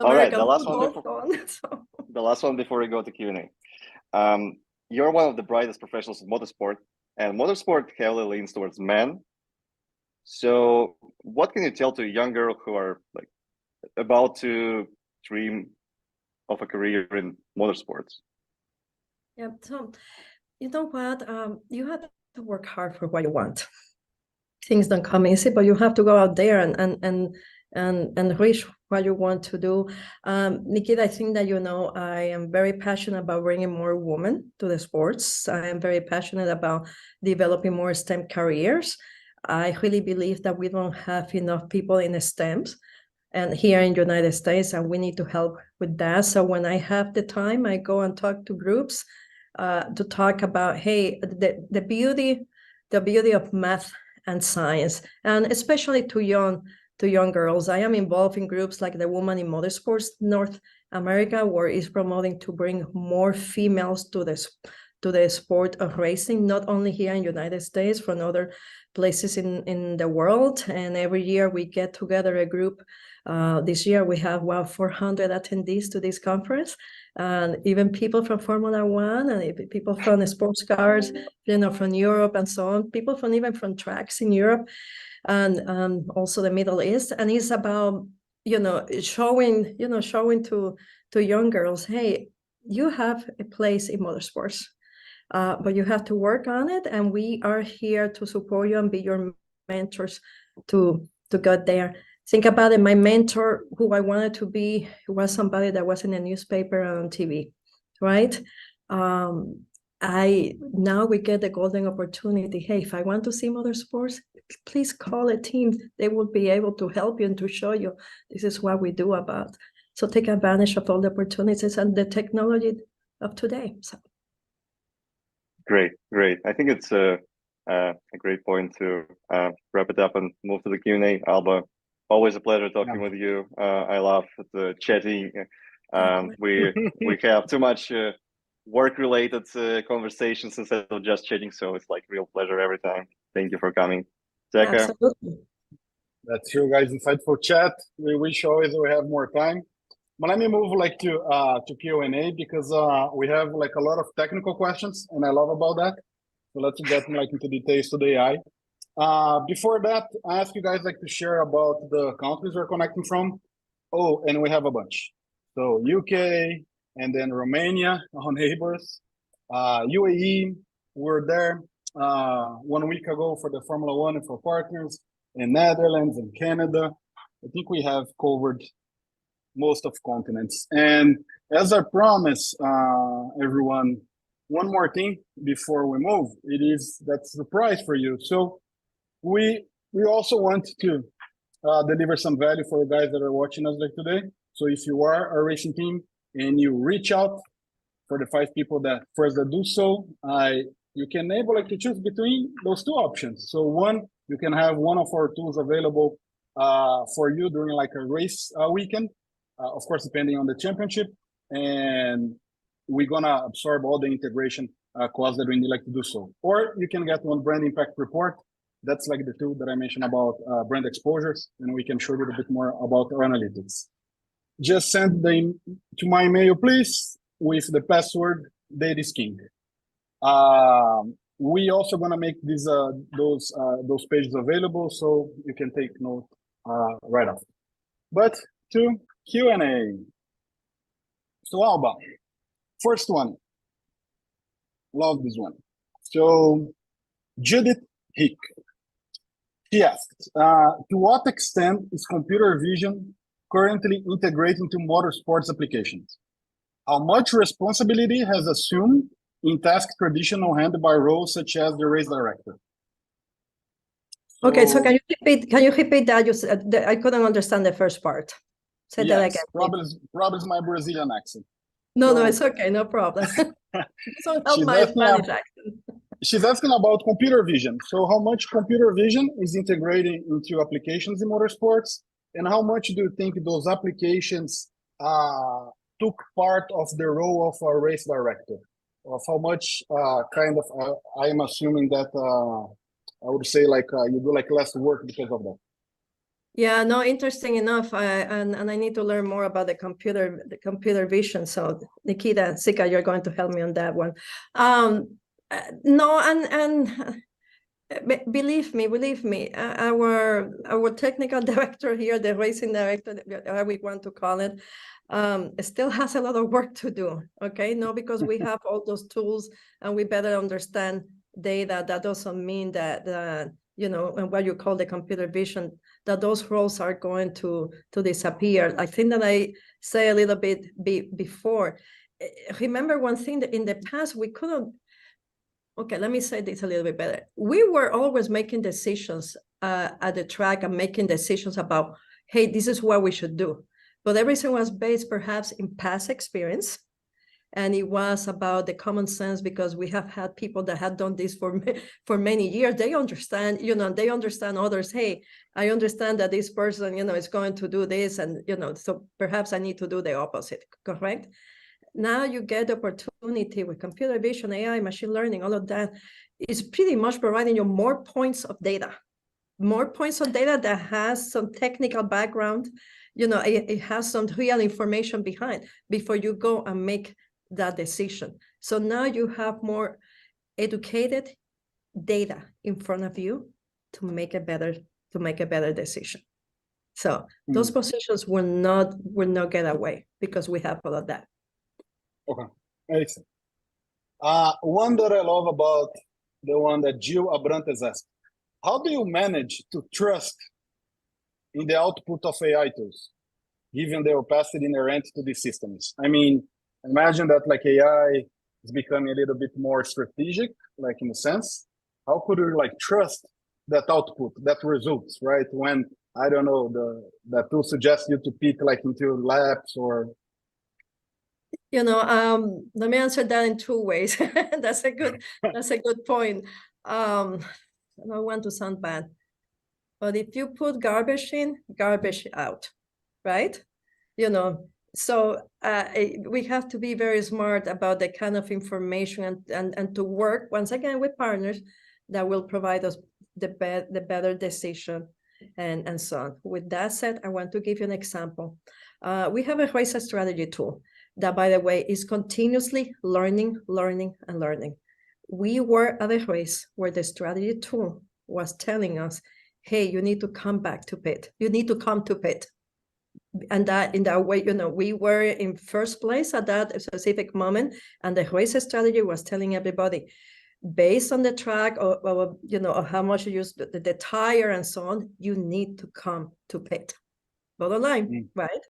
All right, the American last one football, before so on. So, the last one before we go to Q&A. You're one of the brightest professionals in motorsport, and motorsport heavily leans towards men. So, what can you tell to a young girl who are like about to dream of a career in motorsports? yeah, so you know what? You have to work hard for what you want. Things don't come easy, but you have to go out there and reach what you want to do. Nikita, I think that I am very passionate about bringing more women to the sports. I am very passionate about developing more STEM careers. I really believe that we don't have enough people in the STEMs and here in the United States, and we need to help with that. So when I have the time, I go and talk to groups to talk about, hey, the beauty of math and science, and especially to young girls. I am involved in groups like the Women in Motorsports North America, where it's promoting to bring more females to the sport of racing, not only here in the United States, from other places in the world. And every year we get together a group. This year we have 400 attendees to this conference, and even people from Formula One and people from the sports cars, from Europe and so on, people from even from tracks in Europe and also the Middle East. And it's about, showing to young girls, hey, you have a place in motorsports, but you have to work on it. And we are here to support you and be your mentors to get there. Think about it. My mentor, who I wanted to be, was somebody that was in a newspaper and on TV, right? Now we get the golden opportunity. Hey, if I want to see motorsports, please call a team. They will be able to help you and to show you this is what we do about. So take advantage of all the opportunities and the technology of today. So. Great. I think it's a great point to wrap it up and move to the Q&A. Alba, always a pleasure talking with you. I love the chatting. We have too much work-related conversations instead of just chatting, so it's like real pleasure every time. Thank you for coming, Zeka. Absolutely. That's true, guys. Insightful chat. We wish always we have more time. But let me move to Q&A because we have a lot of technical questions, and I love about that. So let's get into details to the AI. Before that, I ask you guys to share about the countries we're connecting from. Oh, and we have a bunch. So UK and then Romania, our neighbors. UAE, we're there 1 week ago for the Formula One and for partners. In Netherlands and Canada. I think we have covered most of continents. And as I promised everyone, one more thing before we move, that's the prize for you. So we also want to deliver some value for the guys that are watching us today. So if you are a racing team and you reach out for the 5 people that first do so, you can able to choose between those 2 options. So one, you can have one of our tools available for you during a race weekend, of course, depending on the championship. And we're gonna absorb all the integration costs that we need to do so. Or you can get one brand impact report. That's the tool that I mentioned about brand exposures, and we can show you a bit more about our analytics. Just send them to my email, please, with the password Data is King. We also gonna make those pages available so you can take note right after. But to Q&A. So Alba, first one. Love this one. So Judith Hick, she asked, to what extent is computer vision currently integrated into motorsports applications? How much responsibility has assumed in tasks traditionally handled by roles such as the race director? Okay, so can you repeat that? You said I couldn't understand the first part. Say that again. Probably my Brazilian accent. No, it's okay, no problem. So help my Spanish accent. She's asking about computer vision. So how much computer vision is integrated into applications in motorsports, and how much do you think those applications took part of the role of a race director? Of how much I'm assuming that I would say you do less work because of that. Yeah, no, interesting enough. And I need to learn more about the computer vision. So Nikita, Sika, you're going to help me on that one. No, and believe me, our technical director here, the racing director, how we want to call it, still has a lot of work to do. Okay, no, because we have all those tools and we better understand data. That doesn't mean that you know, and what you call the computer vision, that those roles are going to disappear. I think that I say a little bit before. Remember one thing, that in the past we couldn't. Okay, let me say this a little bit better. We were always making decisions at the track and making decisions about, hey, this is what we should do. But everything was based perhaps in past experience. And it was about the common sense, because we have had people that had done this for many years. They understand, you know, they understand others. Hey, I understand that this person, you know, is going to do this, and, you know, so perhaps I need to do the opposite, correct? Now you get the opportunity with computer vision, AI, machine learning, all of that is pretty much providing you more points of data that has some technical background. You know, it has some real information behind before you go and make that decision. So now you have more educated data in front of you to make a better decision. So those positions will not get away because we have all of that. Okay, excellent. One that I love about the one that Jill Abrantes asked: how do you manage to trust in the output of AI tools, given the opacity inherent to these systems? I mean, imagine that like AI is becoming a little bit more strategic, like in a sense. How could you like trust that output, that results, right? When, I don't know, that tool suggests you to pick like into laps or. You know, let me answer that in two ways. That's a good point. I don't want to sound bad, but if you put garbage in, garbage out, right? You know, so we have to be very smart about the kind of information and to work once again with partners that will provide us the better decision and so on. With that said, I want to give you an example. We have a race strategy tool that, by the way, is continuously learning. We were at a race where the strategy tool was telling us, hey, you need to come back to pit. You need to come to pit. And that in that way, you know, we were in first place at that specific moment. And the race strategy was telling everybody, based on the track or you know, or how much you use the tire and so on, you need to come to pit. Bottom line, right?